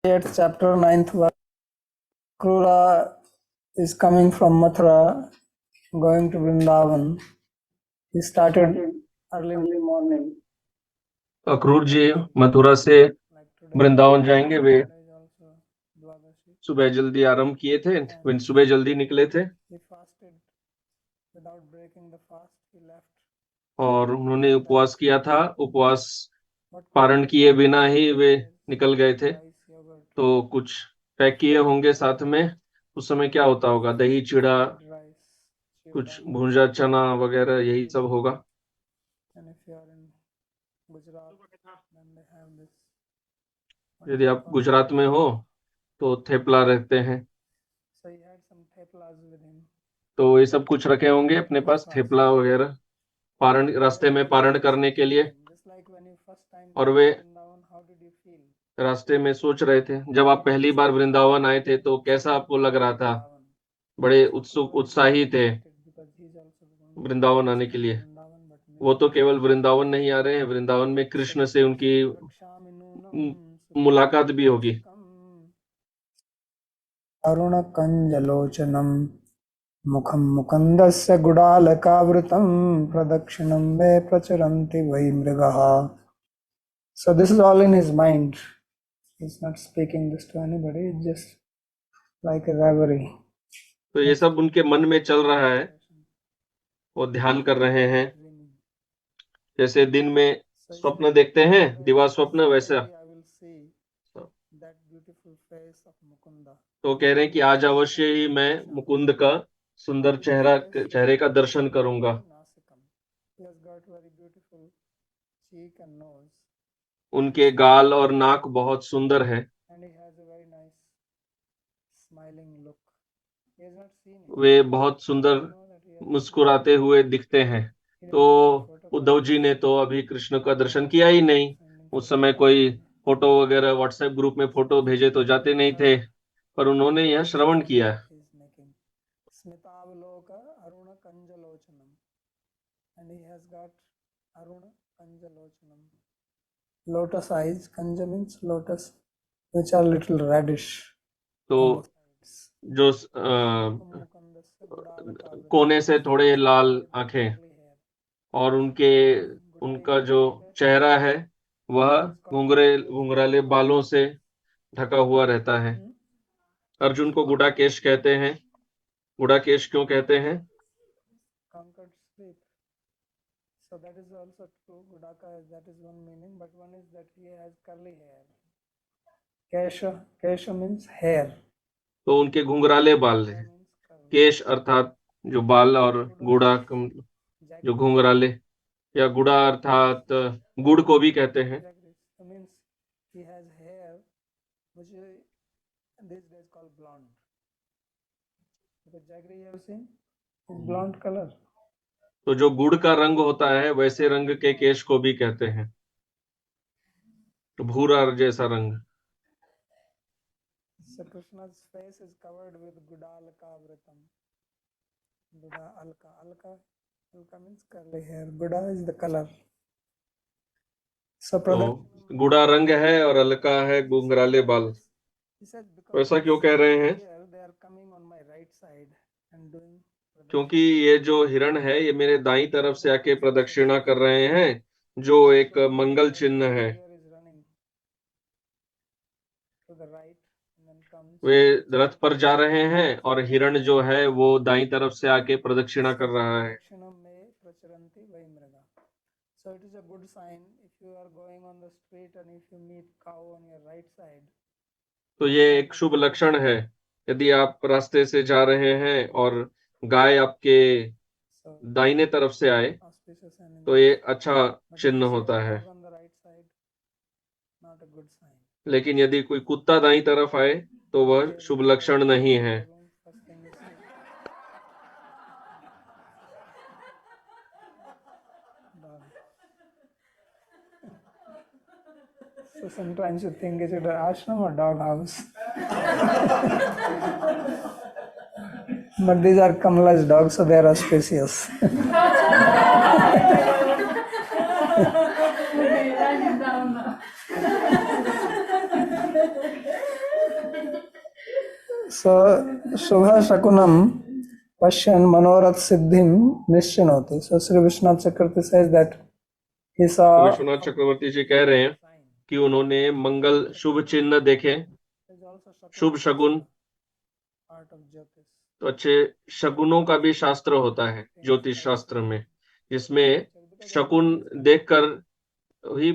8th chapter 9th verse. Krura is coming from Mathura, going to Vrindavan. He started early morning. Akrur जी मथुरा से वृंदावन जाएंगे। वे सुबह जल्दी आरंभ किए थे, वे सुबह जल्दी निकले थे He fasted without breaking the fast. He left. और उन्होंने उपवास किया था। उपवास पारण किए बिना ही वे निकल गए थे। Rice, yogurt, तो कुछ पैक किए होंगे साथ में। उस समय क्या होता होगा? दही, चिड़ा, rice, कुछ भुंजा चना वगैरह, यही सब होगा। and if you are in Gujarat, then they have this. यदि आप गुजरात में हो तो थेपला रहते हैं। So he had some theplas with him. तो ये सब कुछ रखे होंगे अपने पास, थेपला वगैरह, पारण, रास्ते में पारण करने के लिए। Just like when you first time और came way to Vrindavan, how did you feel? रास्ते में सोच रहे थे, जब आप पहली बार वृंदावन आए थे तो कैसा आपको लग रहा था? बड़े उत्सुक, उत्साही थे Because he's also going Vrindavan आने के लिए। Vrindavan, but वो तो केवल वृंदावन नहीं आ रहे हैं, वृंदावन में कृष्ण से उनकी मुलाकात भी होगी। अरुण कंजलोचनम मुखम मुकुंदस्य गुडालकावृतं प्रदक्षिणं वे प्रचरन्ति वै मृगः. So this is all in his mind. He's not speaking this to anybody. It's just like a reverie. तो ये सब उनके मन में चल रहा है, वो ध्यान कर रहे हैं। जैसे दिन में स्वप्न देखते हैं, दिवा स्वप्न, वैसा। तो कह रहे हैं कि आज अवश्य ही मैं मुकुंद का सुंदर चेहरे का दर्शन करूंगा। उनके गाल और नाक बहुत सुंदर है। वे बहुत सुंदर मुस्कुराते हुए दिखते हैं। तो उद्धव जी ने तो अभी कृष्ण का दर्शन किया ही नहीं। उस समय कोई फोटो वगैरह व्हाट्सएप ग्रुप में फोटो भेजे तो जाते नहीं थे, पर उन्होंने यह श्रवण किया। Lotus eyes, Kanja means lotus, which are little reddish. तो जो कोने से थोड़े लाल आंखें, और उनका जो चेहरा है वह घुंघराले बालों से ढका हुआ रहता है। अर्जुन को गुडाकेश कहते हैं। गुडाकेश क्यों कहते हैं? So that is also true. Gudaka, that is one meaning, but one is that he has curly hair. Kesha means hair. तो उनके घुंघराले बाल हैं। केश अर्थात जो बाल, और गुड़ा जो घुंघराले, या गुड़ा अर्थात गुड़ को भी कहते हैं। He has hair which these days called blonde. Because jaggery you have seen is blonde color. तो जो गुड़ का रंग होता है वैसे रंग के केश को भी कहते हैं, तो भूरा जैसा रंग। So Krishna's face is covered with Gudalaka Vratam. Alka means curly hair. Guda is the color. So तो गुड़ा रंग है और अलका है घुंघराले बाल। ऐसा क्यों कह रहे हैं? क्योंकि ये जो हिरण है ये मेरे दाईं तरफ से आके प्रदक्षिणा कर रहे हैं, जो एक मंगल चिन्ह है। वे रथ पर जा रहे हैं और हिरण जो है वो दाईं तरफ से आके प्रदक्षिणा कर रहा है। So it is a good sign if you are going on the street and if you meet cow on your right side. तो ये एक शुभ लक्षण है। यदि आप रास्ते से जा रहे हैं और गाय आपके दाहिने तरफ से आए तो ये अच्छा चिन्ह होता है। लेकिन यदि कोई कुत्ता दाईं तरफ आए तो वह शुभ लक्षण नहीं है। So sometimes you think, is it an ashram or dog house? But these are Kamala's dogs, so they are auspicious. स शुभ शकुनम पश्यन् मनोरथ सिद्धिम निश्चिनोति. So Sri Vishwanath Chakravarti says that he तो saw विश्वनाथ चक्रवर्ती जी कह रहे हैं कि उन्होंने मंगल शुभ चिन्ह देखे, शुभ शकुन. तो अच्छे शकुनों का भी शास्त्र होता है ज्योतिष शास्त्र में, जिसमें शकुन देखकर ही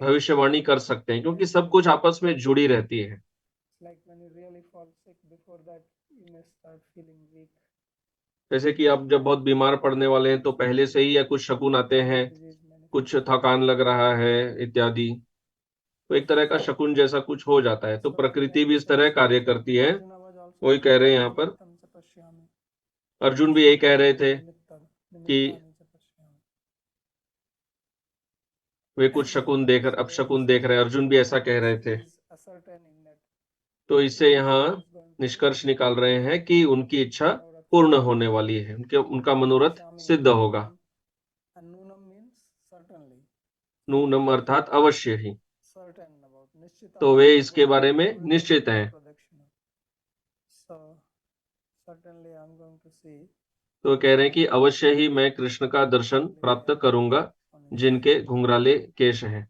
भविष्यवाणी कर सकते हैं, क्योंकि सब कुछ आपस में जुड़ी रहती है. जैसे कि आप जब बहुत बीमार पड़ने वाले हैं तो पहले से ही या कुछ शकुन आते हैं, कुछ थकान लग रहा है इत्यादि, तो एक तरह का शकुन जैसा कुछ हो जाता है. तो प्रकृति भी इस तरह कार्य करती है. वही कह रहे हैं यहाँ पर. अर्जुन भी यही कह रहे थे कि वे कुछ शकुन देख अपशकुन देख रहे हैं. अर्जुन भी ऐसा कह रहे थे. तो इससे यहाँ निष्कर्ष निकाल रहे हैं कि उनकी इच्छा पूर्ण होने वाली है, उनका मनोरथ सिद्ध होगा. नूनम अर्थात अवश्य ही. तो वे इसके बारे में निश्चित हैं. तो कह रहे हैं कि अवश्य ही मैं कृष्ण का दर्शन प्राप्त करूंगा जिनके घुंघराले केश हैं,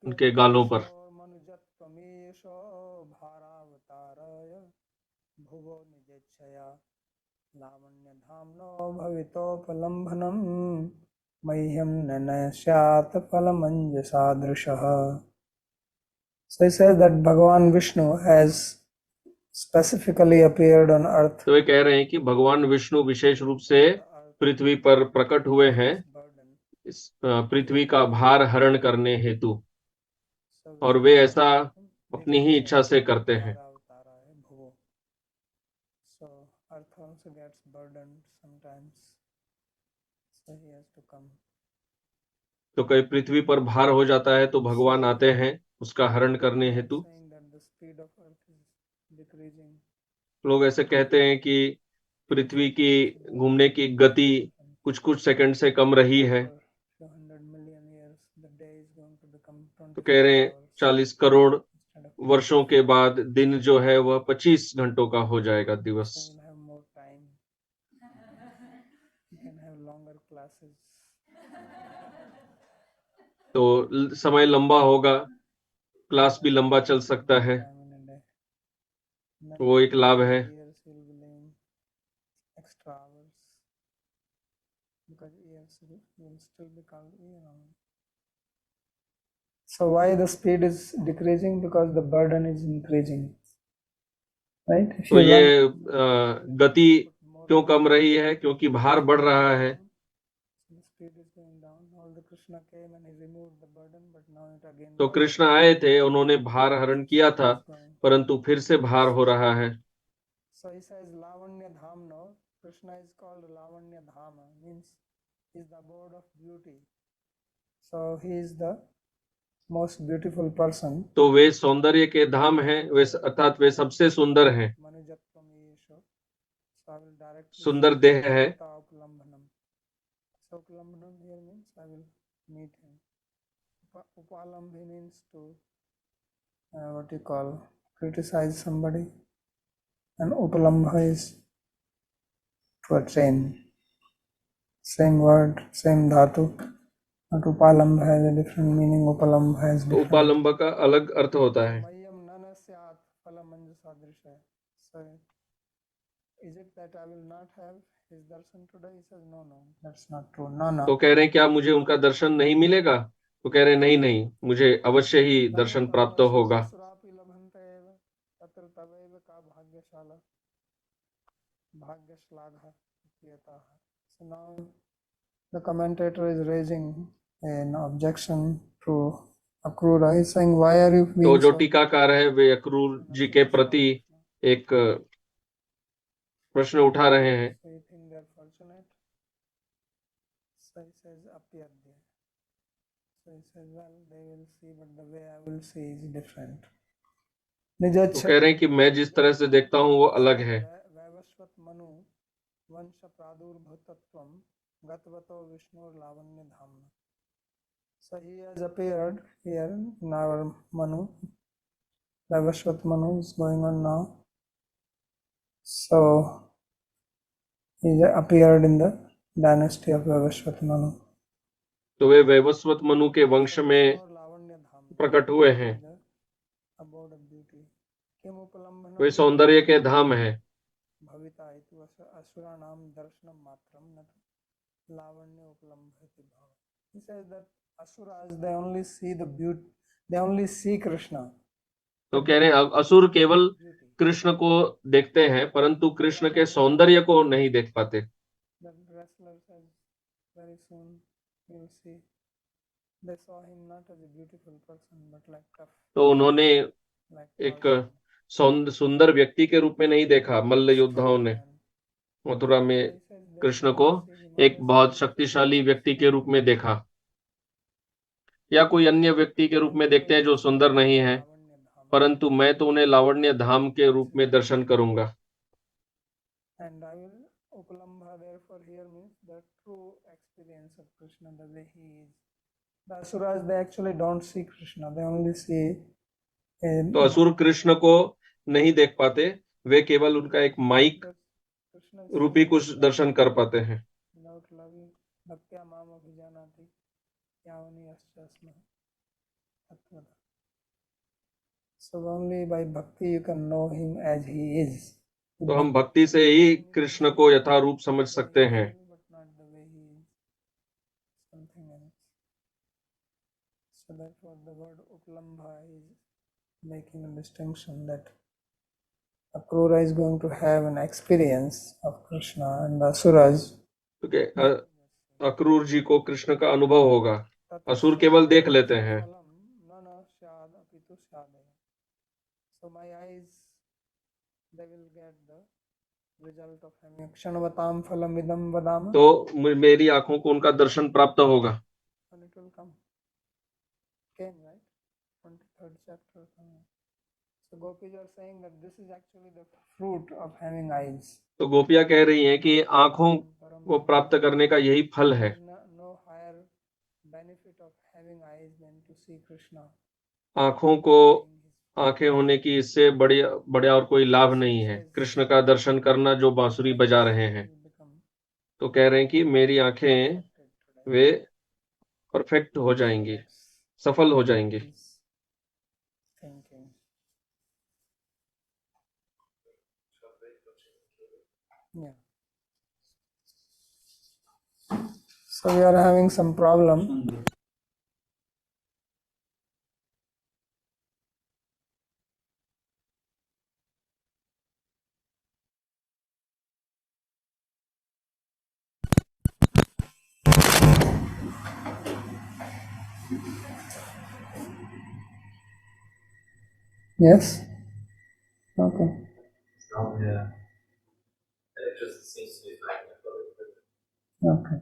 उनके गालों पर. भवितोपलम्भनम मह्यम ननश्यात फलमंजसादृशः. So he says that Bhagavan Vishnu has specifically appeared on earth. तो वे कह रहे हैं कि भगवान विष्णु विशेष रूप से पृथ्वी पर प्रकट हुए हैं इस पृथ्वी का भार हरण करने हेतु, और वे ऐसा अपनी ही इच्छा से करते हैं. तो कहीं पृथ्वी पर भार हो जाता है तो भगवान आते हैं उसका हरण करने हेतु. लोग ऐसे कहते हैं कि पृथ्वी की घूमने की गति कुछ कुछ सेकंड से कम रही है. तो कह रहे हैं 40 करोड़ वर्षों के बाद दिन जो है वह 25 घंटों का हो जाएगा दिवस. तो समय लंबा होगा, क्लास भी लंबा चल सकता है, वो एक लाभ है. So why the speed is decreasing? Because the burden is increasing, right? If तो you ये run, गति क्यों कम रही है? क्योंकि भार बढ़ रहा है. तो कृष्ण आए थे, उन्होंने भार हरण किया था, परंतु फिर से भार हो रहा है. So he says Lavanya Dhamno. Krishna is called Lavanya Dhama, means he is the abode of beauty. So he is the most beautiful person. तो वे सौंदर्य के धाम हैं, वे अर्थात वे सबसे सुंदर हैं. सुंदर देह है. So Upalambhanam here means I will meet him. Upalambhi means to what you call criticize somebody, and Upalambha is to attain. Same word, same dhatu. But Upalambha has a different meaning. Upalambha has तो different. उपालंब का अलग अर्थ होता है. So is it that I will not have his darshan today? He says no, that's not true. No. तो कह रहे हैं क्या मुझे उनका दर्शन नहीं मिलेगा? तो कह रहे हैं नहीं नहीं, मुझे अवश्य ही दर्शन प्राप्त होगा. So now the commentator is raising an objection to Akrura. He's saying, why are you being तो जो so... टीकाकार है वे अक्रूर जी के प्रति एक प्रश्न उठा रहे हैं. So you think they're fortunate? So he says, apyadya. So he says, well, they will see, but the way I will see is different. तो कह रहे हैं कि मैं जिस तरह से देखता हूँ वो अलग है. वैवस्वत मनु वंश प्रादुर्भूतत्वम गतवतो विष्णु लावण्य धामना. So he has appeared here in our Manu Vaivasvat Manu is going on now. So he appeared in the dynasty of Vaivasvat Manu. तो वे वैवस्वत मनु के वंश में प्रकट हुए हैं। Abode of beauty. Kim upalambhanam वे सौंदर्य के धाम है। bhavita itu asuranam darshanam matram nat lavanya upalambhati bhava. He says that asuras, they only see the beauty, they only see Krishna. तो कह रहे हैं असुर केवल कृष्ण को देखते हैं, परंतु कृष्ण के सौंदर्य को नहीं देख पाते। The wrestler says very soon you will see they saw him not as a beautiful person but like tough, तो उन्होंने like एक सुंदर व्यक्ति के रूप में नहीं देखा। मल्ल योद्धाओं ने मथुरा में कृष्ण को एक बहुत शक्तिशाली व्यक्ति के रूप में देखा, या कोई अन्य व्यक्ति के रूप में देखते हैं जो सुंदर नहीं है, परंतु मैं तो उन्हें लावण्य धाम के रूप में दर्शन करूंगा। And I will upalambha therefore here means the true experience of Krishna the way he is. The asuras, they actually don't see Krishna, they only see तो असुर कृष्ण को नहीं देख पाते, वे केवल उनका एक माइक रूपी कुछ दर्शन कर पाते हैं। So only by bhakti you can know him as he is. तो हम भक्ति से ही कृष्ण को यथारूप समझ सकते हैं। So therefore the word upalambha is making a distinction that Akrura is going to have an experience of Krishna and the asuras. क्योंकि अक्रूर जी को कृष्ण का अनुभव होगा, असुर केवल देख लेते हैं। So my eyes, they will get the result of having kshanavatam phalam idam vadama. तो मेरी आंखों को उनका दर्शन प्राप्त होगा। And it will come. Came, right? 23rd chapter. So gopis are saying that this is actually the fruit of having eyes. तो गोपियां कह रही हैं कि आंखों को प्राप्त करने का यही फल है। No higher benefit of having eyes than to see Krishna. आंखों को आंखें होने की इससे बड़ा और कोई लाभ नहीं है कृष्ण का दर्शन करना जो बांसुरी बजा रहे हैं। तो कह रहे हैं कि मेरी आंखें वे परफेक्ट हो जाएंगी, सफल हो जाएंगी। Yeah. So we are having some problem. Yes? Okay. Oh, yeah. Electricity seems to be fine for it. Okay.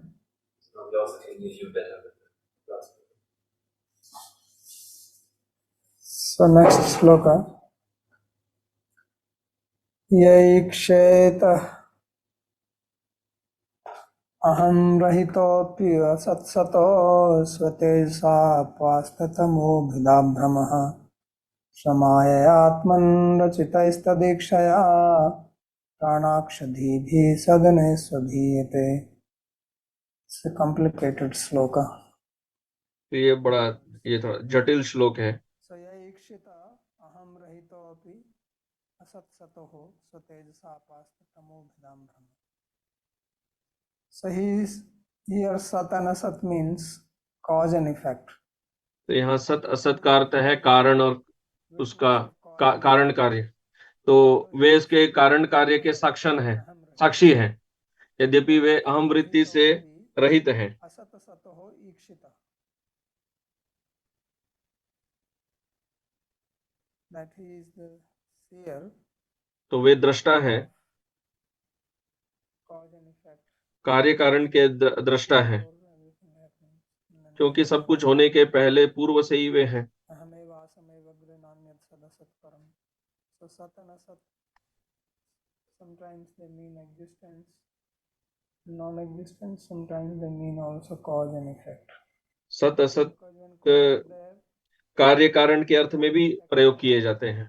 So we also can use you better with the glass. So next sloka. Yaiksheta aham rahitopi asatsato svate sa pastatamo bhidabhramaha समाययात्मन रचितैस्तदीक्षया प्राणाक्षधीभिः सदने स्वधीयते। It's a complicated श्लोक। ये थोड़ा जटिल श्लोक है। सयैक्षिता अहम रहितोऽपि असत्सतोः स्वतेजसा पास्तमो भिदाम्भ्रम। So here sat and asat means cause and effect. तो यहाँ सत असत का अर्थ है कारण और उसका कारण कार्य। तो वे इसके कारण कार्य के साक्षी हैं, यद्यपि वे अहम वृत्ति से रहित हैं। तो वे दृष्टा हैं, कार्य कारण के दृष्टा हैं, क्योंकि सब कुछ होने के पहले पूर्व से ही वे हैं। So sat and asat, sometimes they mean existence, non-existence, sometimes they mean also cause and effect. सत असत कार्य कारण के अर्थ में भी प्रयोग किए जाते हैं।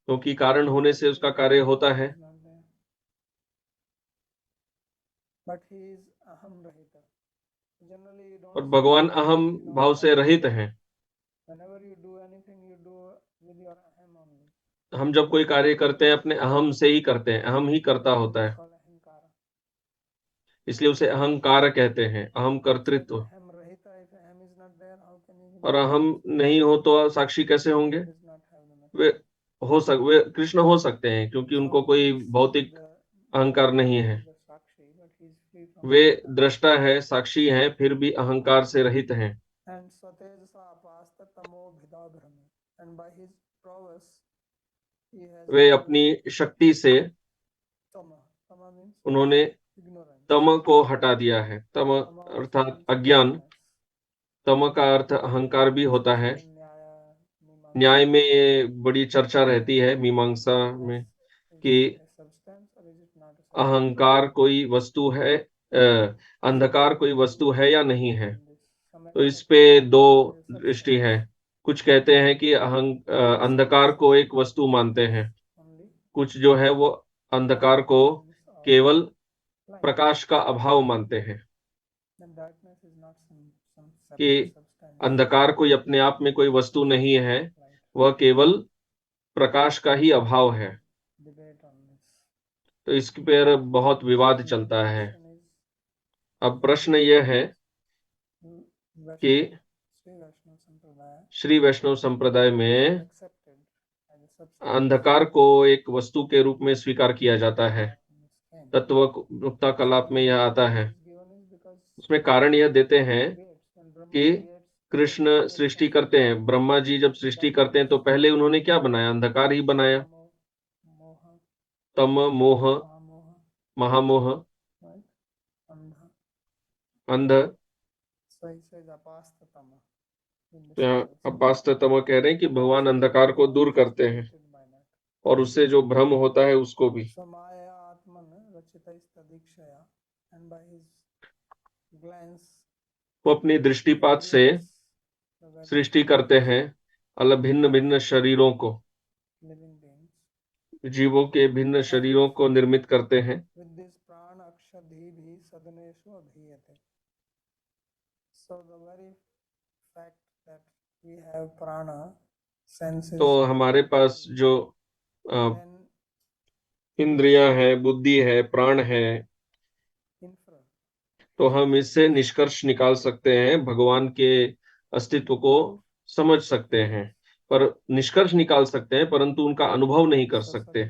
क्योंकि कारण होने से उसका कार्य होता है। But he is aham rahita. Generally, you और don't भगवान see, अहम you don't भाव से have- रहित हैं। Whenever you do anything, you do with your aham only. हम जब कोई कार्य करते हैं अपने अहम से ही करते हैं, अहम ही करता होता It's है, called ahamkara. इसलिए उसे अहंकार कहते हैं, अहम कर्तृत्व। Aham rahita, if aham is not there, how can you और अहम नहीं हो तो साक्षी कैसे होंगे? does not have the वे वे कृष्ण हो सकते हैं क्योंकि उनको कोई भौतिक the अहंकार नहीं है। the sakshi, but he is free from वे दृष्टा है, साक्षी हैं, फिर भी अहंकार से रहित हैं। and swatejasa apasta tamo bhidabhrame, and by his prowess he has वे अपनी शक्ति से tama means उन्होंने ignorance. तम को हटा दिया है। तम Tama also अर्थात means अज्ञान, darkness. तम का अर्थ अहंकार भी होता है। Especially in Nyaya, Mimamsa, न्याय में ये बड़ी चर्चा रहती है, मीमांसा में, कि is it a substance or is it not a substance? अहंकार कोई वस्तु है, अंधकार कोई वस्तु है या नहीं है। तो इस पे दो दृष्टि है। कुछ कहते हैं कि अंधकार को एक वस्तु मानते हैं, Only कुछ जो है वो अंधकार को absence of केवल light. प्रकाश का अभाव मानते हैं, Then darkness is not some कि separate substance. अंधकार कोई अपने आप में कोई वस्तु नहीं है, वह केवल प्रकाश का ही अभाव है। Debate on this. तो इस पर बहुत विवाद चलता है। अब प्रश्न यह है कि श्री वैष्णव संप्रदाय में अंधकार को एक वस्तु के रूप में स्वीकार किया जाता है। तत्व मुक्ता कलाप में यह आता है। उसमें कारण यह देते हैं कि कृष्ण सृष्टि करते हैं, ब्रह्मा जी जब सृष्टि करते हैं तो पहले उन्होंने क्या बनाया? अंधकार ही बनाया। तम, मोह, महामोह, अंध। तो यहाँ अपास्ततम कह रहे हैं कि भगवान अंधकार को दूर करते हैं और उससे जो भ्रम होता है उसको भी। वो अपनी दृष्टिपात से सृष्टि करते हैं अलग भिन्न भिन्न शरीरों को, जीवों के भिन्न शरीरों को निर्मित करते हैं। तो हमारे पास जो इंद्रियां है, बुद्धि है, प्राण है, तो हम इससे निष्कर्ष निकाल सकते हैं, भगवान के अस्तित्व को समझ सकते हैं, पर निष्कर्ष निकाल सकते हैं परंतु उनका अनुभव नहीं कर सकते।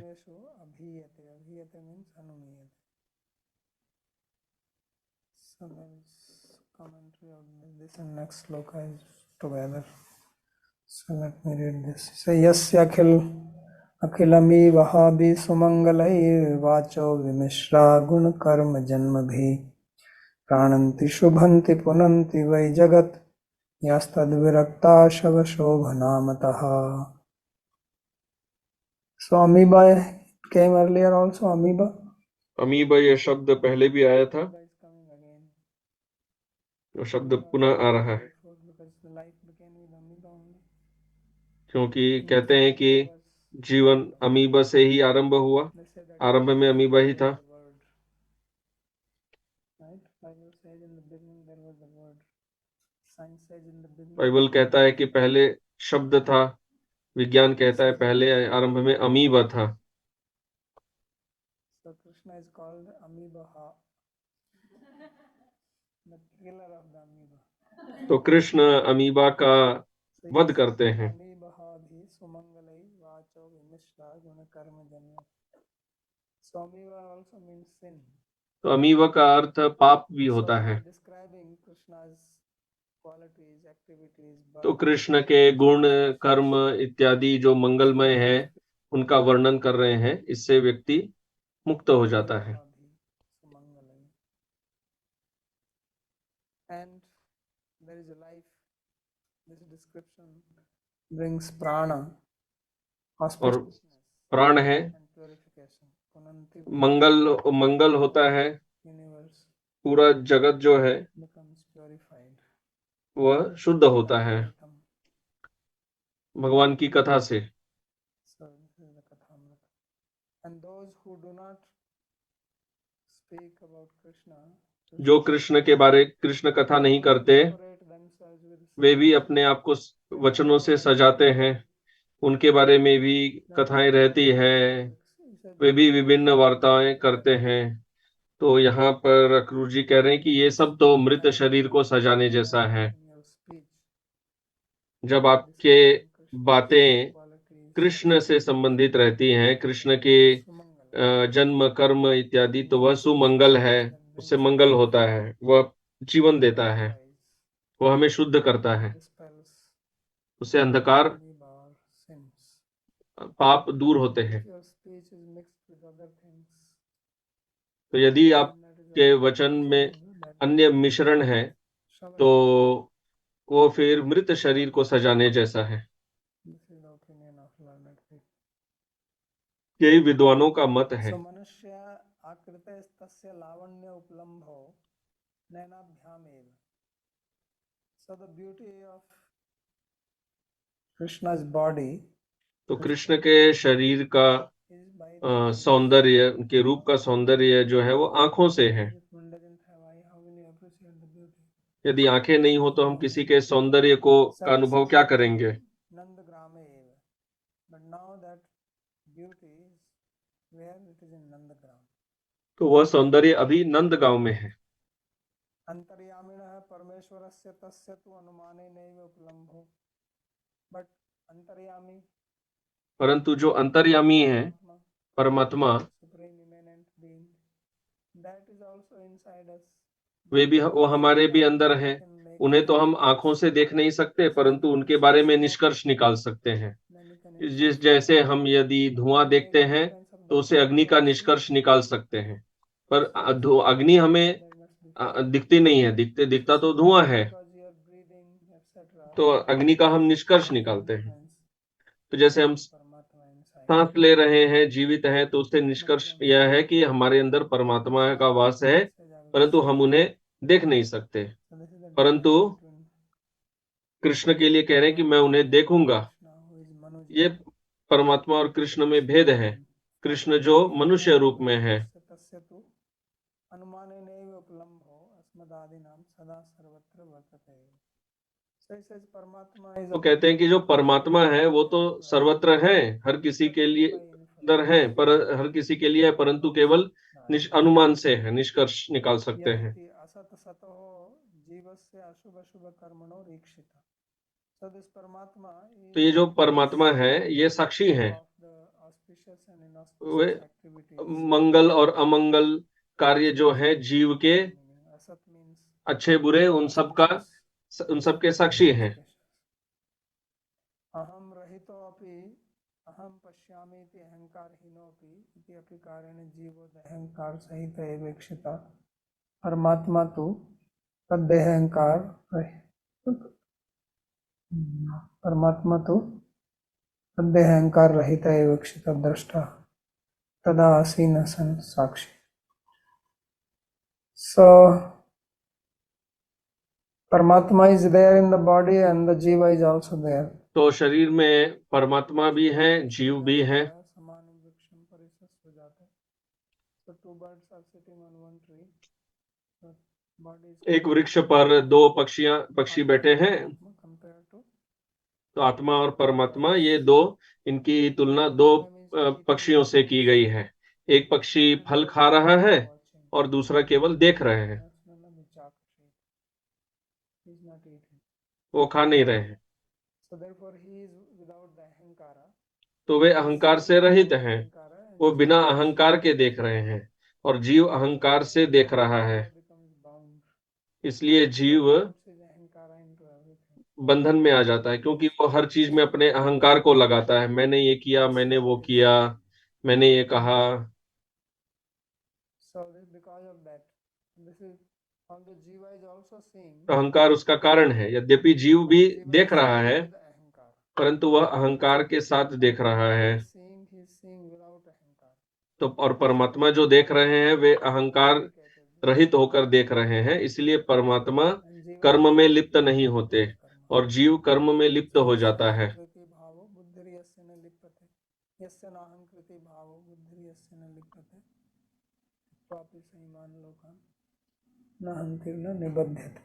Next sloka is together. So let me read this. So yasya akhilamivah sumangalaiर्वाचो विमिश्रा गुण कर्म जन्मभिः प्राणन्ति शुभन्ति पुनन्ति वै जगत् यस्तद्विरक्ता शवशोभनामतः. So amoeba came earlier also. Amoeba ये शब्द पहले भी आया था, वो शब्द पुनः आ रहा है क्योंकि कहते हैं कि जीवन अमीबा से ही आरंभ हुआ, आरंभ में अमीबा ही था। बाइबल कहता है कि पहले शब्द था, विज्ञान कहता है पहले आरंभ में अमीबा था। So Krishna is called Amoeba, the killer of the amoeba. तो कृष्ण अमीबा का वध करते हैं। अमीबा भी सुमंगलई वाचो विमिश्रा गुण कर्म जन्म. So amoeba also means sin. तो अमीबा का अर्थ पाप भी होता है। Describing Krishna's qualities, activities. तो कृष्ण के गुण, कर्म इत्यादि जो मंगलमय है उनका वर्णन कर रहे हैं, इससे व्यक्ति मुक्त हो जाता है। And there is a life. This description brings prana, और प्राण है, मंगल होता है, पूरा जगत जो है वह शुद्ध होता है भगवान की कथा से। And those who do not speak about Krishna, जो कृष्ण के बारे कृष्ण कथा नहीं करते, decorate themselves with वे भी अपने आप को वचनों से सजाते हैं, उनके बारे में भी कथाएं रहती है, वे भी विभिन्न वार्ताएं करते हैं। तो यहाँ पर अक्रूर जी कह रहे हैं कि ये सब तो मृत शरीर को सजाने जैसा है। जब आपके बातें कृष्ण से संबंधित रहती हैं, कृष्ण के जन्म कर्म इत्यादि, तो वह सुमंगल है, उससे मंगल होता है, वह जीवन देता है, वो हमें शुद्ध करता है, उससे अंधकार पाप दूर होते हैं। तो यदि आपके वचन में अन्य मिश्रण है तो वो फिर मृत शरीर को सजाने जैसा है। यही विद्वानों का मत है। मनुष्य आकृते तस्य लावण्य उपलम्भो नैनाभ्यामेव। So the beauty of Krishna's body तो कृष्ण के शरीर का सौंदर्य, उनके रूप का सौंदर्य जो है वो आंखों से है। यदि आंखें नहीं हो तो हम किसी के सौंदर्य को का अनुभव क्या करेंगे? तो वह सौंदर्य अभी नंदगांव में है। अंतर्यामिणः परमेश्वरस्य तस्य तु अनुमाने नैव उपलम्भो। बट अंतर्यामी, परंतु जो अंतर्यामी है परमात्मा, वे भी, वो हमारे भी अंदर हैं। उन्हें तो हम आंखों से देख नहीं सकते, परंतु उनके बारे में निष्कर्ष निकाल सकते हैं। जिस जैसे हम यदि धुआं देखते हैं तो उसे अग्नि का निष्कर्ष निकाल सकते हैं, पर अग्नि हमें दिखती नहीं है, दिखता तो धुआं है, तो अग्नि का हम निष्कर्ष निकालते हैं। तो जैसे हम सांस ले रहे हैं, जीवित हैं, तो उससे निष्कर्ष यह है कि हमारे अंदर परमात्मा का वास है, परंतु हम उन्हें देख नहीं सकते। परंतु कृष्ण के लिए कह रहे हैं कि मैं उन्हें देखूंगा। ये परमात्मा और कृष्ण में भेद है। कृष्ण जो मनुष्य रूप में है, तो कहते हैं कि जो परमात्मा है वो तो सर्वत्र है, हर किसी के लिए अंदर है, पर हर किसी के लिए है, परंतु केवल अनुमान से है, निष्कर्ष निकाल सकते हैं। तो ये जो परमात्मा है ये साक्षी है, वे मंगल और अमंगल कार्य जो है जीव के, अच्छे बुरे, उन सब के साक्षी हैं। अहम रहितो अपि अहम पश्यामि इति अहंकारहीनोऽपि इति अपि कारेण जीवो अहंकार सहित एवेक्षिता। परमात्मा तो तदेहंकार परमात्मा तो तदेहंकार रहित एवेक्षिता दृष्टा तदा आसीन सन साक्षी। So परमात्मा is there in the body and the jiva is also there. तो शरीर में परमात्मा भी है, जीव भी है। एक वृक्ष पर दो पक्षी बैठे हैं, तो आत्मा और परमात्मा, ये दो, इनकी तुलना दो पक्षियों से की गई है। एक पक्षी फल खा रहा है और दूसरा केवल देख रहे हैं, वो खा नहीं रहे हैं। तो वे अहंकार से रहित हैं, वो बिना अहंकार के देख रहे हैं, और जीव अहंकार से देख रहा है। इसलिए जीव बंधन में आ जाता है, क्योंकि वो हर चीज में अपने अहंकार को लगाता है। मैंने ये किया, मैंने वो किया, मैंने ये कहा। अहंकार उसका कारण है। यद्यपि जीव भी देख रहा है, परंतु वह अहंकार के साथ देख रहा है। तो और परमात्मा जो देख रहे हैं वे अहंकार रहित होकर देख रहे हैं, इसलिए परमात्मा कर्म में लिप्त नहीं होते और जीव कर्म में लिप्त हो जाता है। यस्य नाहंकृति भावो बुद्धि यस्य न लिप्यते त्वापि संयमान लोकान् न हन्तिर्न निबध्यते.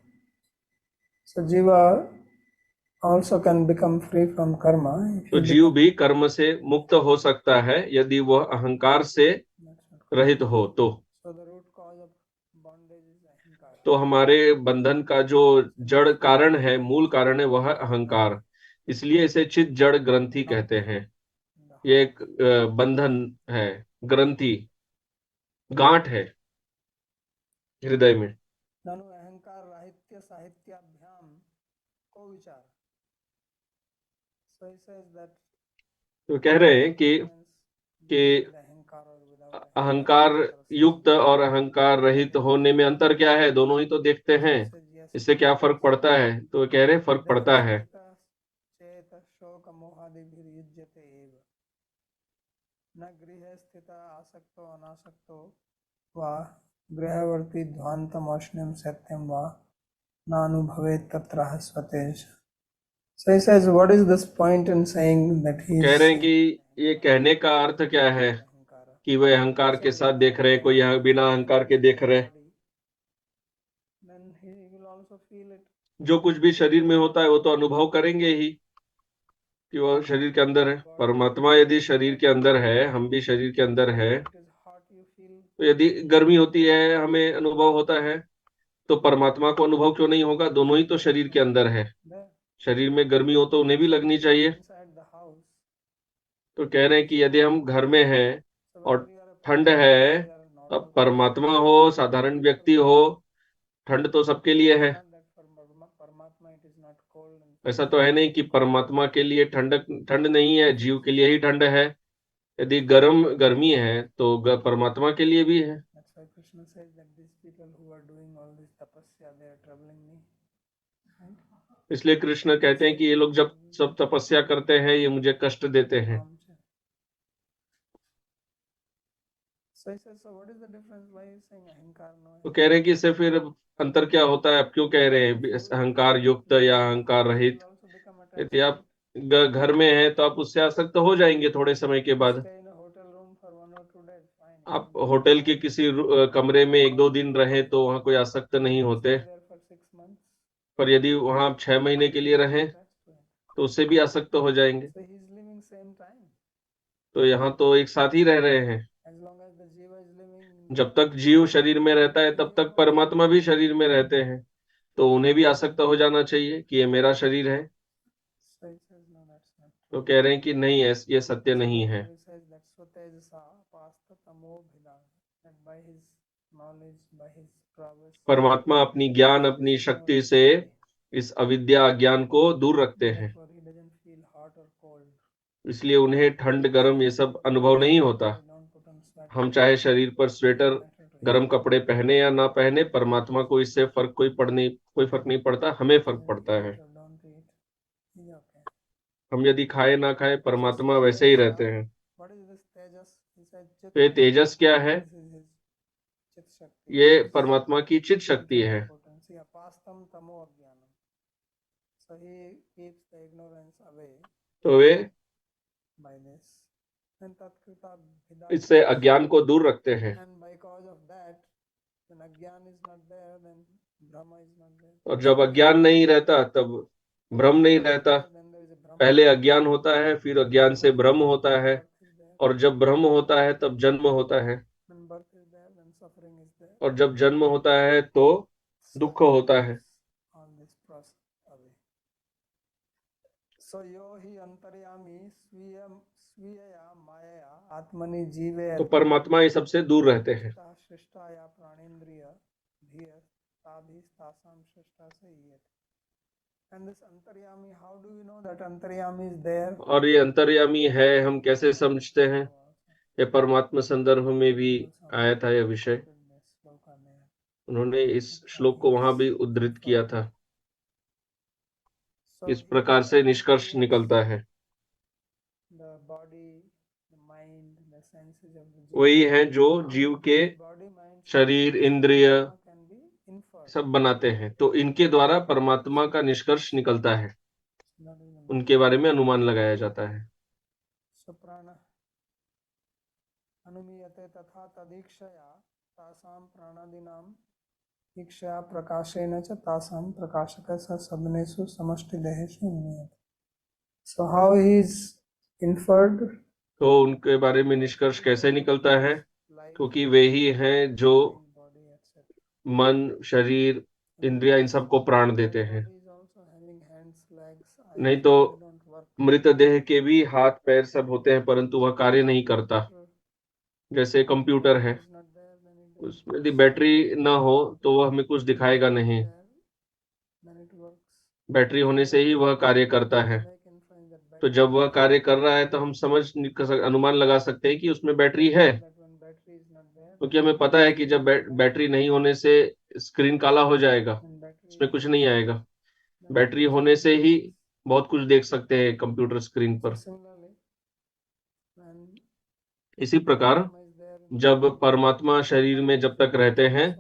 So jiva also can become free from karma if तो he जीव becomes भी कर्म से मुक्त हो सकता है यदि वह अहंकार से रहित हो तो. so the root cause of bondage is ahankara. तो हमारे बंधन का जो जड़ कारण है, मूल कारण है, वह अहंकार. इसलिए इसे चित जड़ ग्रंथि कहते हैं. ये एक बंधन है, ग्रंथि, गांठ है हृदय में. ननु अहंकार राहित्य साहित्याभ्याम को विचार. So he says that तो कह रहे हैं कि अहंकार और without अहंकार युक्त और अहंकार रहित होने में अंतर क्या है, दोनों ही तो देखते हैं, इससे क्या फर्क पड़ता है. तो कह रहे हैं फर्क पड़ता है. चेत शोक मोहादिभिर्युज्यते एव न गृहे स्थित आसक्तो अनासक्तो वा गृहवर्ती ध्वान्तम अश्नम सत्यम वा नानुभवेत् तत्र Swatej. So he says, what is this point in saying that he कह is रहे हैं कि ये कहने का अर्थ क्या है कि वे अहंकार के साथ देख रहे, कोई यहाँ बिना अहंकार के देख रहे. then he will also feel it. जो कुछ भी शरीर में होता है वो तो अनुभव करेंगे ही कि वह शरीर के अंदर है. परमात्मा यदि शरीर के अंदर है, हम भी शरीर के अंदर है, It is hot, you feel तो यदि गर्मी होती है, हमें अनुभव होता है, तो परमात्मा को अनुभव क्यों नहीं होगा? दोनों ही तो शरीर के अंदर है. there शरीर में गर्मी हो तो उन्हें भी लगनी चाहिए. inside the house. तो कह रहे हैं कि यदि हम घर में हैं So और whether you are a ठंड है, you are a normal अब परमात्मा हो, साधारण व्यक्ति हो, ठंड तो सबके लिए है. not that for Paramatma it is not cold and ऐसा तो है नहीं कि परमात्मा के लिए ठंड ठंड नहीं है, जीव के लिए ही ठंड है. यदि गर्मी है तो परमात्मा के लिए भी है. that's why Krishna says that these people who are doing all this tapasya they are troubling me. Right? इसलिए कृष्ण कहते हैं कि ये लोग जब सब तपस्या करते हैं, ये मुझे कष्ट देते हैं. So he says, so what is the difference? Why is saying ahankar no? तो कह रहे हैं कि इससे फिर अंतर क्या होता है, आप क्यों कह रहे हैं अहंकार युक्त या अहंकार रहित? You will also become यदि attached. आप घर में हैं तो आप उससे आसक्त हो जाएंगे थोड़े समय के बाद. Stay in a hotel room for 1 or 2 days, fine. आप होटल के किसी कमरे में 1-2 दिन रहे तो वहां कोई आसक्त नहीं होते. Stay there for 6 months. पर यदि वहां आप 6 महीने के लिए रहें Attached to him. तो उससे भी आसक्त हो जाएंगे. So he is living same time. तो यहाँ तो एक साथ ही रह रहे हैं. As long as the jiva is living. जब तक जीव शरीर में रहता है तब तक परमात्मा भी शरीर में रहते हैं, तो उन्हें भी आसक्त हो जाना चाहिए कि ये मेरा शरीर है. So he says, no, that's not true. तो कह रहे हैं कि नहीं, ये सत्य नहीं है. He says that Swatejasa Pasta Tamo Bhida, that by his knowledge, by his prowess, परमात्मा अपनी ज्ञान, अपनी शक्ति से इस अविद्या अज्ञान को दूर रखते हैं. therefore he doesn't feel hot or cold. इसलिए उन्हें ठंड गर्म ये सब अनुभव नहीं होता. They don't put on sweater. हम चाहे शरीर पर स्वेटर, Matter to him. गर्म कपड़े पहने या ना पहने, परमात्मा को इससे कोई फर्क नहीं पड़ता. हमें फर्क पड़ता है. So don't eat. He's okay. हम यदि खाए ना खाए, परमात्मा वैसे ही रहते हैं. What is this tejas? He said chit. तो ये तेजस क्या है? This is his chit shakti. ये परमात्मा की चित शक्ति है. Potency. Apastam tamo ajnanam. So he keeps the ignorance away तो वे by this. And tatkrita bhida. इससे अज्ञान को दूर रखते हैं. And because of that, when ajnana is not there, then brahma is not there. और जब अज्ञान नहीं रहता तब भ्रम नहीं रहता. Then there is a brahma. पहले अज्ञान होता है, फिर अज्ञान से भ्रम होता है, Birth is there. और जब भ्रम होता है तब जन्म होता है, When birth is there, then suffering is there. और जब जन्म होता है तो दुख होता है. On this process away. So yo hi antaryami swiyaya maya atmani jive तो परमात्मा ये सबसे दूर रहते हैं. shrishta ya pranendriya dhiya tabhi tasam shrishta sayet. And this antaryami, how do we know that antaryami is there? और ये अंतर्यामी है, हम कैसे समझते हैं? ये परमात्मा संदर्भ में भी आया था यह विषय. उन्होंने इस श्लोक को वहां भी उद्धृत किया था. So इस प्रकार से निष्कर्ष निकलता है. the body, the mind, the senses of the jiva. वही है जो जीव के Body, mind, शरीर, इंद्रिय can be inferred. सब बनाते हैं. तो इनके द्वारा परमात्मा का निष्कर्ष निकलता है, Not even उनके बारे में अनुमान लगाया जाता है. so prana. अनुमीयते तथा तदीक्षया तासां प्राणादीनां ईक्षया प्रकाशेन च तासां प्रकाशकस्य सदनेषु समष्टिदेहेषु अनुमीयते. So how he is inferred? तो उनके बारे में निष्कर्ष कैसे निकलता है? क्योंकि वे ही हैं जो मन, शरीर, इंद्रिया इन सबको प्राण देते हैं. नहीं तो मृतदेह के भी हाथ पैर सब होते हैं परंतु वह कार्य नहीं करता. जैसे कंप्यूटर है, उसमें यदि बैटरी न हो तो वह हमें कुछ दिखाएगा नहीं. बैटरी होने से ही वह कार्य करता है. तो जब वह कार्य कर रहा है तो हम अनुमान लगा सकते हैं कि उसमें बैटरी है, क्योंकि हमें पता है कि जब बैटरी नहीं होने से स्क्रीन काला हो जाएगा, उसमें कुछ नहीं आएगा. बैटरी होने से ही बहुत कुछ देख सकते हैं कंप्यूटर स्क्रीन पर. इसी प्रकार जब परमात्मा शरीर में जब तक रहते हैं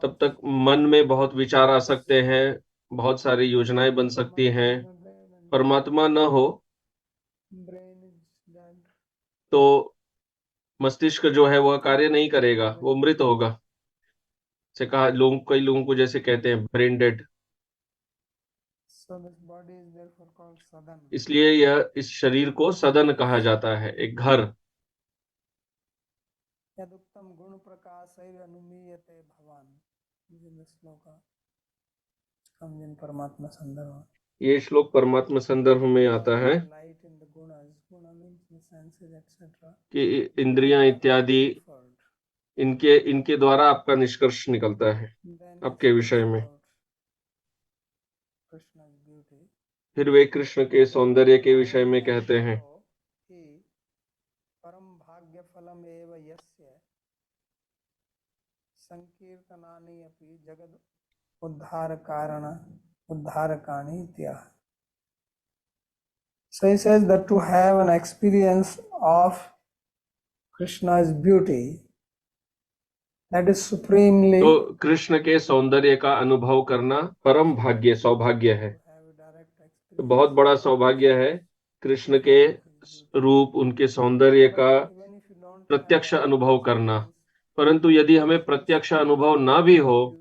तब तक मन में बहुत विचार आ सकते हैं, बहुत सारी योजनाएं बन सकती हैं. परमात्मा न हो तो मस्तिष्क जो है वह कार्य नहीं करेगा, वो मृत होगा. से कहा कई लोगों को जैसे कहते हैं ब्रेन डेड. इसलिए यह इस शरीर को सदन कहा जाता है, एक घर. यदुक्तम गुण प्रकाशैर अनुमीयते भवान. परमात्मा संदर्भ. ये श्लोक परमात्मा संदर्भ में आता है कि इंद्रियां इत्यादि इनके द्वारा आपका निष्कर्ष निकलता है आपके विषय में. फिर वे कृष्ण के सौंदर्य के विषय में कहते हैं. परम भाग्य फलम एव यस्य संकीर्तनानि अपि जगद उद्धारकानि इत्याह. So he says that to have an experience of Krishna's beauty, that is supremely. तो कृष्ण के सौंदर्य का अनुभव करना परम भाग्य, सौभाग्य है. तो बहुत बड़ा सौभाग्य है कृष्ण के रूप, उनके सौंदर्य का प्रत्यक्ष अनुभव करना. परंतु यदि हमें प्रत्यक्ष अनुभव ना भी हो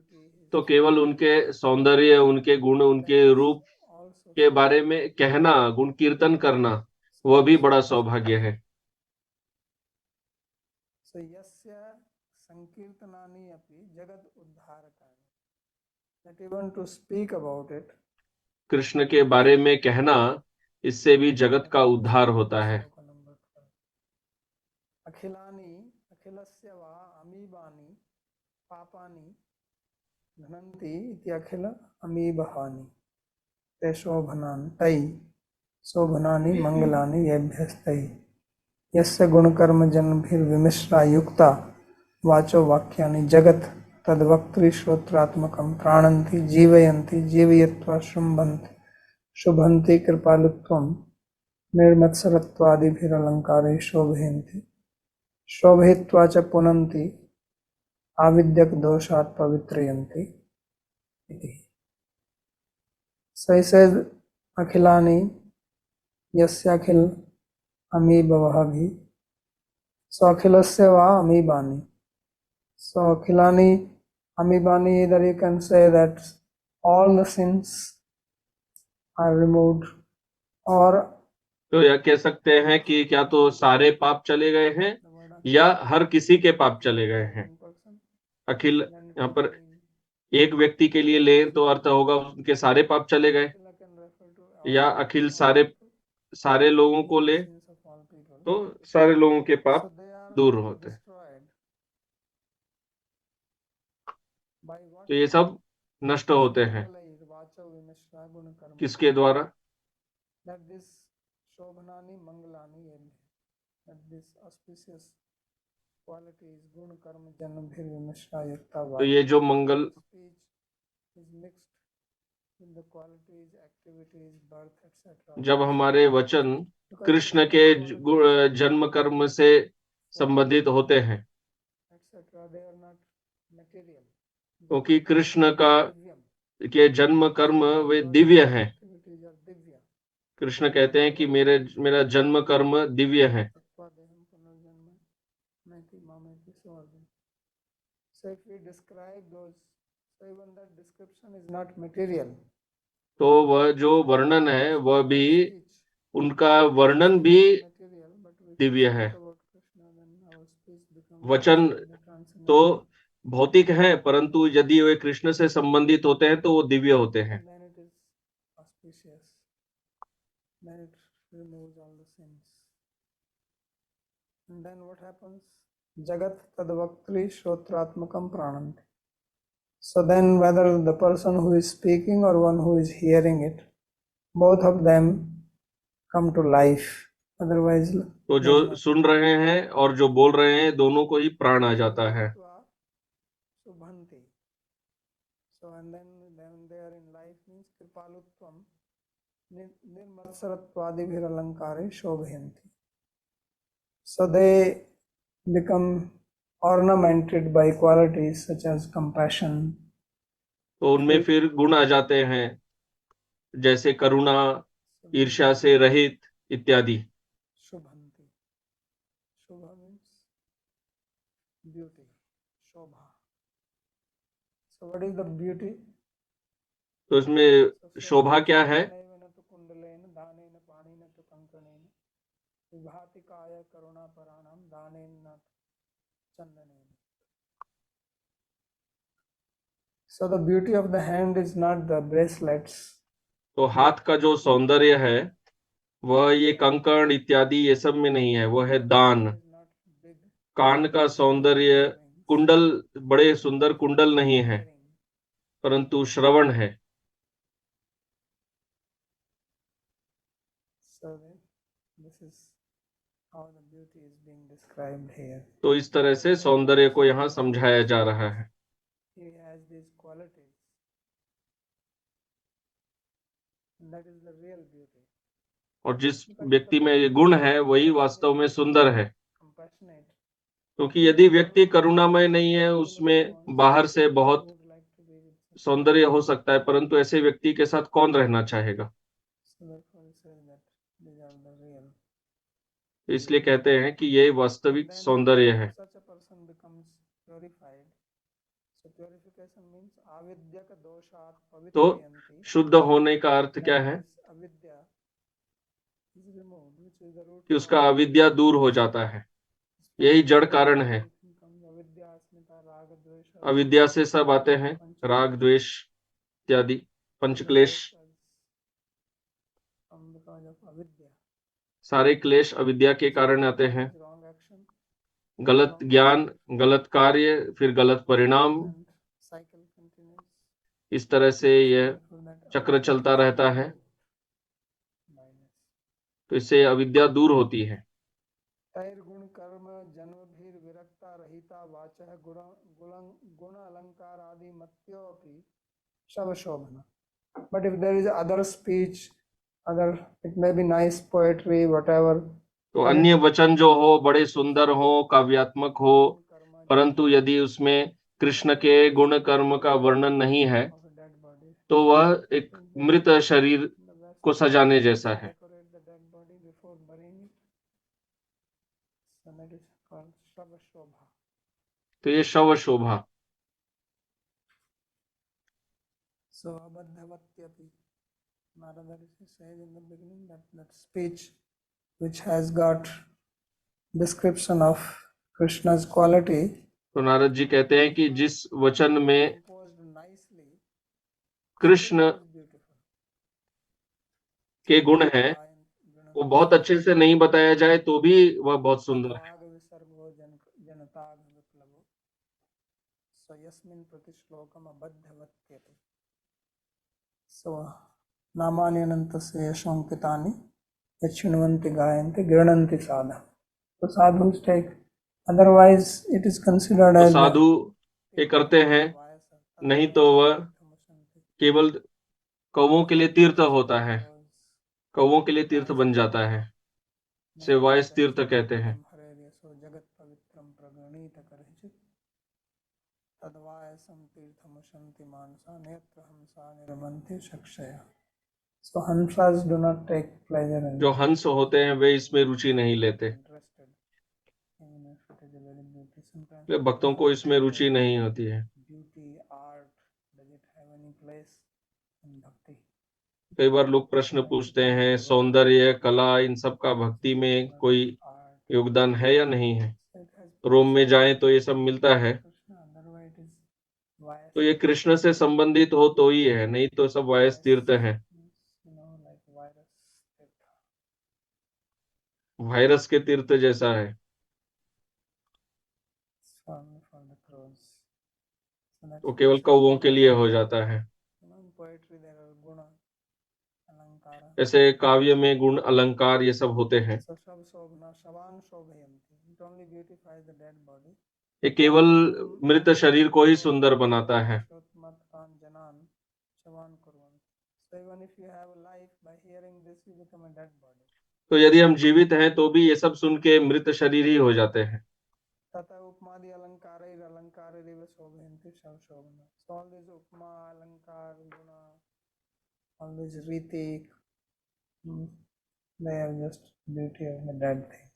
तो केवल उनके सौंदर्य, उनके गुण, उनके रूप के बारे में कहना, गुण कीर्तन करना, वह भी बड़ा सौभाग्य है. संकीर्तनानि अपि जगत उद्धारकानि. That even to speak about it, Krishna के बारे में कहना, इससे भी जगत का उद्धार होता है. अखिलानि अखिलस्य वा अमीबानि पापानि घ्नन्ति इति अखिल अमीबहानि ते शोभनानि मंगलानि येभ्यस्तै. यस्य गुणकर्म जन्मभिर्विमिश्रा युक्ता वाचो वाक्यानि जगत तद्वक्त्री श्रोत्रात्मकं प्राणन्ति जीवयन्ति जीवयित्वा शुभन्ति कृपालुत्वं निर्मत्सरत्वादिभिरलङ्कारे शोभयन्ति शोभयित्वा च पुनन्ति आविद्यक दोषात् पवित्रयन्ति इति. So he says अखिलानि यस्य अखिल अमीबवः भी. So अखिलस्य वा अमीबानि. So अखिलानि अमीबानि, either you can say that all the sins are removed, और तो यह कह सकते हैं कि क्या तो सारे पाप चले गए हैं या हर किसी के पाप चले गए हैं. अखिल यहाँ पर एक व्यक्ति के लिए लें तो अर्थ होगा उनके सारे पाप चले गए, या अखिल सारे लोगों को ले तो सारे लोगों के पाप दूर होते हैं. तो ये सब नष्ट होते हैं. किसके द्वारा? शोभनानि मंगलानि येभ्यः. That this auspicious qualities गुण कर्म जन्म भी विमिश्रा युक्ता. तो ये जो मंगल जब हमारे वचन कृष्ण के जन्म कर्म से संबंधित होते हैं, क्योंकि कृष्ण के जन्म कर्म वे दिव्य हैं. कृष्ण कहते हैं कि मेरा जन्म कर्म दिव्य है. So if we describe those, so even that description is not material. तो वह जो वर्णन है वह भी, Speech उनका वर्णन भी material, but we दिव्य है। speak about Krishna, then our speech becomes वचन transcendental. तो भौतिक है, परंतु यदि वे कृष्ण से संबंधित होते हैं तो वो दिव्य होते हैं। And then it is auspicious. Then it removes all the sins. And then what happens? Jagat tadvaktri shotratmakam prananti. So then whether the person who is speaking or one who is hearing it, both of them come to life. Otherwise, तो जो सुन रहे हैं और जो बोल रहे हैं दोनों को ही प्राण आ जाता है। subhanti. So and then they are in life means kripalutvam nirmatsarattvadibhir alankare shobhayanti. So they become ornamented by qualities such as compassion. तो उनमें फिर गुण आ जाते हैं, जैसे करुणा, ईर्ष्या से रहित इत्यादि। Shubhanti. Shubha means beauty. Shobha. So what is the beauty? तो इसमें शोभा क्या है? So the beauty of the hand is not the bracelets. तो हाथ का जो सौंदर्य है वह ये कंकण इत्यादि ये सब में नहीं है, वह है दान। कान का सौंदर्य कुंडल, बड़े सुंदर कुंडल नहीं है, परंतु श्रवण है। So this is how the beauty is being described here. तो इस तरह से सौंदर्य को यहाँ समझाया जा रहा है। He has these qualities. And that is the real beauty. और जिस व्यक्ति में ये गुण है वही वास्तव में सुंदर है। Compassionate. क्योंकि यदि व्यक्ति करुणामय नहीं है, उसमें बाहर से बहुत Would like to be with. सौंदर्य हो सकता है, परंतु ऐसे व्यक्ति के साथ कौन रहना चाहेगा? So therefore he says that these are the real. इसलिए कहते हैं कि ये वास्तविक सौंदर्य है। Such a person becomes purified. So purification means avidya ka doshat तो pavitrayanti. शुद्ध होने का अर्थ क्या है? Avidya is removed, which is the root कि उसका अविद्या दूर हो जाता है, यही जड़ कारण है। अविद्या अस्मिता राग द्वेष अविद्या से सब आते हैं, राग द्वेष इत्यादि पंचक्लेश, because of avidya. सारे क्लेश अविद्या के कारण आते हैं। Wrong action गलत ज्ञान, गलत कार्य, फिर गलत परिणाम, and cycle continues. इस तरह से यह Therefore that चक्र चलता रहता है। minus. तो इससे अविद्या दूर होती है। तैर गुण कर्म जन्म भीर विरक्ता रहिता वाचः गुण अलंकार आदि मत्योपि शव शोभना. But if there is other speech, other it may be nice poetry, whatever. तो अन्य वचन जो हो, बड़े सुंदर हो, काव्यात्मक हो, परंतु यदि उसमें कृष्ण के गुण कर्म का वर्णन नहीं है तो वह एक मृत शरीर को सजाने जैसा है। तो ये शव शोभा। So abadhavatyapi. Narada Rishi says in the beginning that speech which has got description of Krishna's quality तो नारद जी कहते हैं कि जिस वचन में composed nicely, Krishna is beautiful. के गुण हैं वो बहुत अच्छे से नहीं बताया जाए तो भी वह बहुत सुंदर है। राग विसर्गो जनताग विप्लवो so yasmin pratishlokam abadhavatyapi. So नामानि अनंतस्य यशोंकितानि यच्छृण्वन्ति गायन्ति गृह्णन्ति साधु. So sadhus take, otherwise it is considered तो as साधु ये करते हैं, नहीं तो वह केवल कौवों के लिए तीर्थ होता है, कौवों के लिए तीर्थ बन जाता है, से वायस तीर्थ कहते हैं। जगत पवित्रम प्रगणित करहिचित तद्वायसम तीर्थमुशन्ति मानसा नेत्र हंसा निर्मन्ति चक्षया. So hansas do not take pleasure in जो हंस होते हैं वे इसमें रुचि नहीं लेते। devotion can वे भक्तों को इसमें रुचि नहीं होती है। beauty, art, does it have any place in bhakti? कई बार लोग प्रश्न पूछते हैं, सौंदर्य, कला, इन सब का भक्ति में कोई Art, योगदान है या नहीं है? it has रोम में जाएं तो ये सब मिलता है, Krishna, otherwise it is bias. तो ये कृष्ण से संबंधित हो तो ही है, नहीं तो सब वायस तीर्थ है, Like virus. वायरस के तीर्थ जैसा है। Swami for the crows. So that's तो केवल कौवों के लिए हो जाता है। in poetry there are guna, alankara. ऐसे काव्य में गुण, अलंकार ये सब होते हैं। So shab shobhna, shavan shobhayanti. It only beautifies the dead body. ये केवल मृत शरीर को ही सुंदर बनाता है। Shotmatkan janan, shavan kurvan. So even if you have a life, by hearing this you become a dead body. तो यदि हम जीवित हैं तो भी ये सब सुन के मृत शरीर ही हो जाते हैं। Tata upmadi alankara riva shobhayanti shab shobhana. So all these upma, alankar, guna, all these riti, they are just beauty of the dead thing.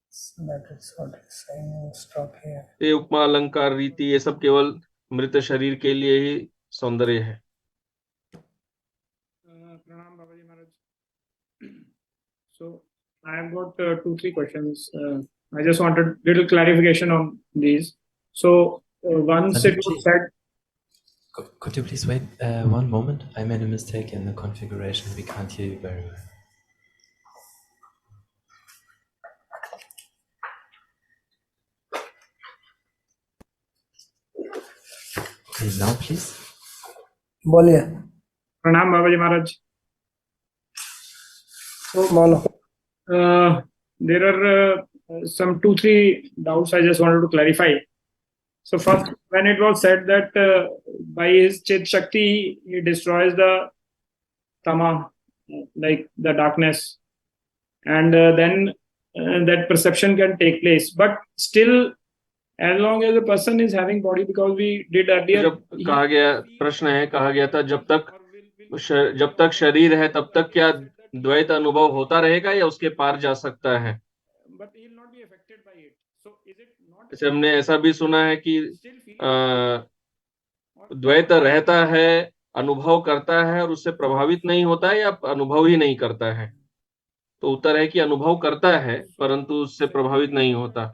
So that is what is saying. We'll stop here. ये उपमा, अलंकार, रीति ये सब केवल मृत शरीर के लिए ही सौंदर्य है। Pranam Babaji Maharaj. So I have got 2-3 questions. I just wanted little clarification on these. So once it was said. Could you please wait one moment? I made a mistake in the configuration. We can't hear you very well. Okay, now please. बोलिए। Pranam Babaji Maharaj. So बोलो। there are some 2-3 doubts I just wanted to clarify. So first, when it was said that by his Chit Shakti he destroys the tama, like the darkness, and then that perception can take place. But still, as long as the person is having body, because we did earlier. जब कहा गया, प्रश्न है, कहा गया था जब तक शरीर है तब तक क्या द्वैत अनुभव होता रहेगा या उसके पार जा सकता है? जैसे हमने ऐसा भी सुना है कि द्वैत रहता है, अनुभव करता है और उससे प्रभावित नहीं होता है या अनुभव ही नहीं करता है? तो उत्तर है कि अनुभव करता है परंतु उससे प्रभावित नहीं होता।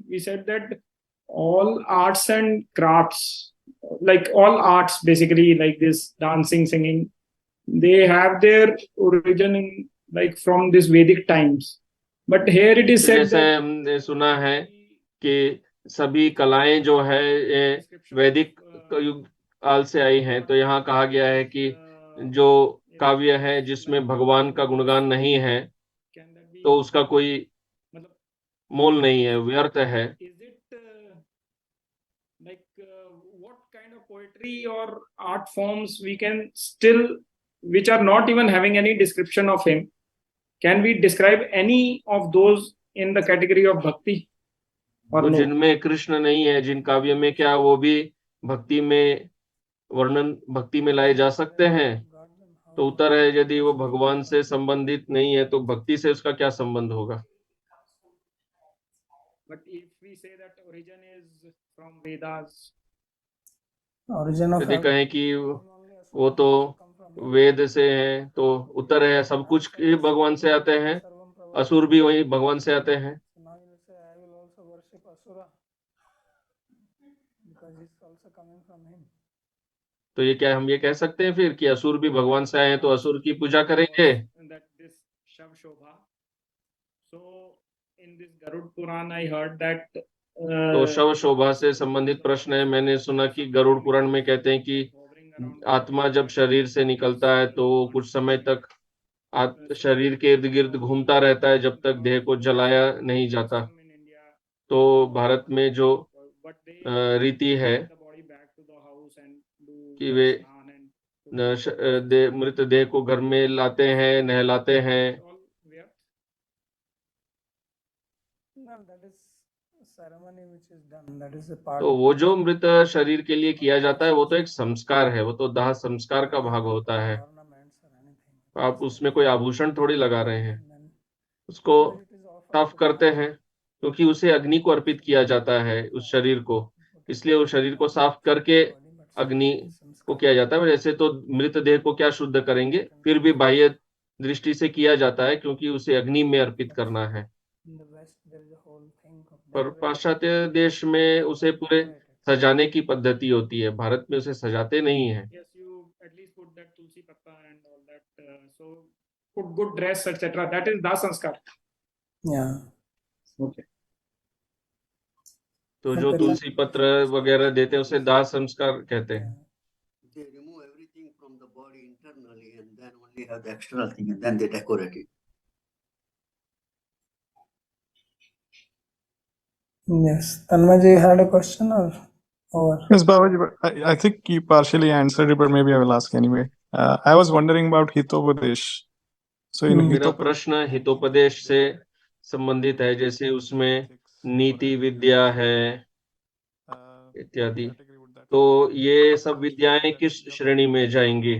We said that all arts and crafts, like all arts basically, like this dancing, singing, they have their origin in like from this Vedic times. But here it is said जैसे हमने सुना है कि सभी कलाएं जो है ये वैदिक युग काल से आई हैं, तो यहाँ कहा गया है कि जो काव्य है जिसमें भगवान का गुणगान नहीं है तो उसका कोई मोल नहीं है, व्यर्थ है। What kind of poetry or art forms we can still, which are not even having any description of him, can we describe any of those in the category of bhakti? तो जिनमें कृष्ण नहीं है, जिन काव्य में, क्या वो भी भक्ति में वर्णन, भक्ति में लाए जा सकते हैं? तो उत्तर है यदि वो भगवान से संबंधित नहीं है तो भक्ति से उसका क्या संबंध होगा? But if we say that origin is from Vedas, यदि कहें कि वो तो वेद से है, तो उत्तर है सब कुछ ही भगवान से आते हैं, असुर भी वही भगवान से आते हैं। तो ये क्या हम ये कह सकते हैं फिर कि असुर भी भगवान से आए हैं तो असुर की पूजा करेंगे? तो शव शोभा से संबंधित प्रश्न है। मैंने सुना कि गरुड़ पुराण में कहते हैं कि आत्मा जब शरीर से निकलता है तो कुछ समय तक शरीर के इर्द गिर्द घूमता रहता है जब तक देह को जलाया नहीं जाता। तो भारत में जो रीति है कि वे मृत देह को घर में लाते हैं, नहलाते हैं। तो वो जो मृत शरीर के लिए किया जाता है वो तो एक संस्कार है, वो तो दाह संस्कार का भाग होता है। आप उसमें कोई आभूषण थोड़ी लगा रहे हैं। उसको साफ करते हैं, क्योंकि उसे अग्नि को अर्पित किया जाता है उस शरीर को, इसलिए उस शरीर को साफ करके अग्नि को किया जाता है। जैसे तो मृतदेह को क्या शुद्ध करेंगे, फिर भी बाह्य दृष्टि से किया जाता है, क्योंकि उसे अग्नि में अर्पित करना है। पर पाश्चात्य देश में उसे पूरे सजाने की पद्धति होती है, भारत में उसे सजाते नहीं है। Yes, you at least put that tulsi patta and all that. So put good dress, etc. That is da sanskar. Yeah. Okay. तो जो तुलसी पत्र वगैरह देते हैं उसे दाह संस्कार कहते हैं। They remove everything from the body internally and then only have the external thing and then they decorate it. Yes. Tanmay, you had a question or? Yes, Babaji, but I think you partially answered it, but maybe I will ask anyway. I was wondering about Hitopadesh. So in मेरा Hitopadesh, प्रश्न हितोपदेश से संबंधित है, जैसे उसमें नीति विद्या है इत्यादि, तो ये सब विद्याएं किस श्रेणी में जाएंगी?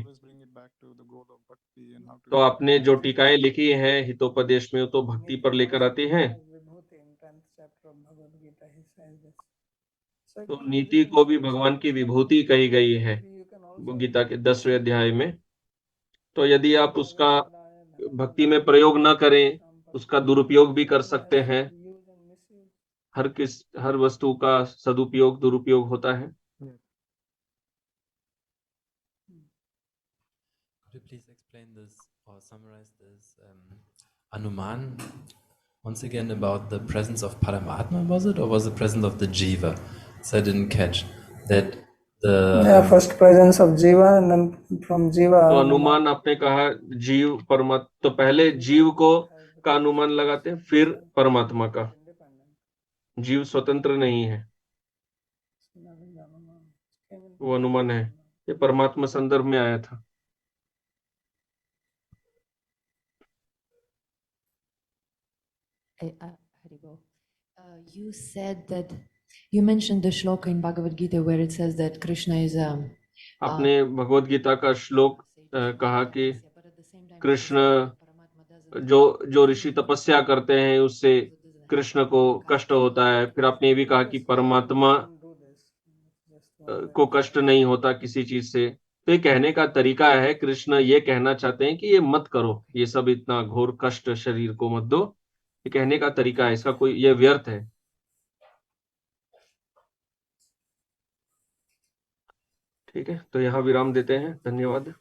तो आपने जो टीकाएं लिखी हैं हितोपदेश में, वो तो भक्ति पर लेकर आती हैं। तो नीति को भी भगवान की विभूति कही गई है गीता के 10वें अध्याय में। तो यदि आप उसका भक्ति में प्रयोग न करें, उसका दुरुपयोग भी कर सकते हैं। हर वस्तु का सदुपयोग दुरुपयोग होता है। Could you please explain this or summarize this Anuman once again about the presence of Paramatma, was it, or was the presence of the Jiva? So I didn't catch that. First presence of Jiva and then from Jiva. तो अनुमान आपने कहा जीव परमात्मा, तो पहले जीव को का अनुमान लगाते हैं, फिर परमात्मा का। जीव स्वतंत्र नहीं है, वो अनुमान है। ये परमात्मा संदर्भ में आया था। Haribo, you said that you mentioned the shloka in Bhagavad Gita where it says that Krishna is आपने भगवत गीता का श्लोक कहा कि कृष्ण जो ऋषि तपस्या करते हैं उससे कृष्ण को कष्ट होता है। फिर आपने ये भी कहा कि परमात्मा को कष्ट नहीं होता किसी चीज से। तो ये कहने का तरीका है, कृष्ण ये कहना चाहते हैं कि ये मत करो, ये सब इतना घोर कष्ट शरीर को मत दो। ये कहने का तरीका है, इसका कोई ये व्यर्थ है। ठीक है, तो यहाँ विराम देते हैं। धन्यवाद।